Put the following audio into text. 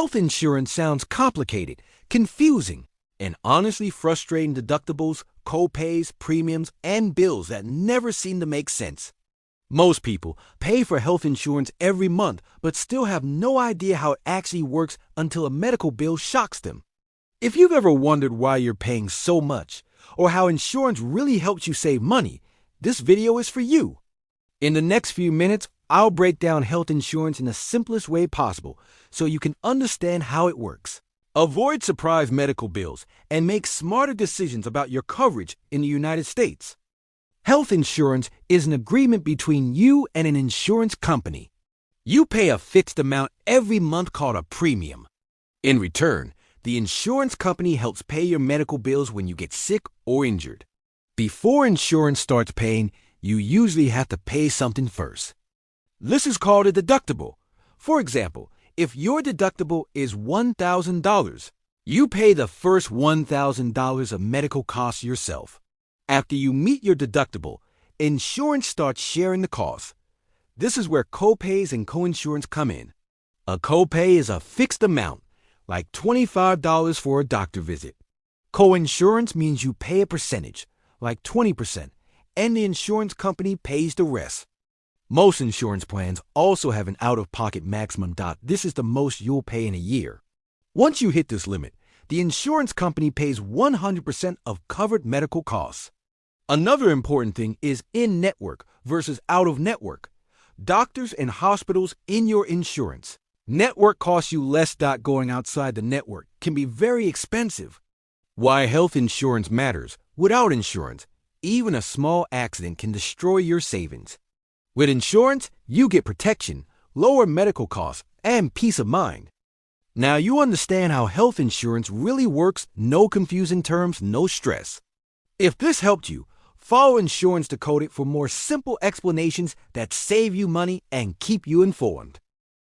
Health insurance sounds complicated, confusing, and honestly frustrating. Deductibles, co-pays, premiums, and bills that never seem to make sense. Most people pay for health insurance every month but still have no idea how it actually works until a medical bill shocks them. If you've ever wondered why you're paying so much, or how insurance really helps you save money, this video is for you. In the next few minutes, I'll break down health insurance in the simplest way possible so you can understand how it works. Avoid surprise medical bills and make smarter decisions about your coverage in the United States. Health insurance is an agreement between you and an insurance company. You pay a fixed amount every month called a premium. In return, the insurance company helps pay your medical bills when you get sick or injured. Before insurance starts paying, you usually have to pay something first. This is called a deductible. For example, if your deductible is $1,000, you pay the first $1,000 of medical costs yourself. After you meet your deductible, insurance starts sharing the cost. This is where co-pays and co-insurance come in. A co-pay is a fixed amount, like $25 for a doctor visit. Co-insurance means you pay a percentage, like 20%, and the insurance company pays the rest. Most insurance plans also have an out-of-pocket maximum. This is the most you'll pay in a year. Once you hit this limit, the insurance company pays 100% of covered medical costs. Another important thing is in-network versus out-of-network. Doctors and hospitals in your insurance. Network costs you less. Going outside the network can be very expensive. Why health insurance matters. Without insurance, even a small accident can destroy your savings. With insurance, you get protection, lower medical costs, and peace of mind. Now you understand how health insurance really works. No confusing terms, no stress. If this helped you, follow Insurance Decoded for more simple explanations that save you money and keep you informed.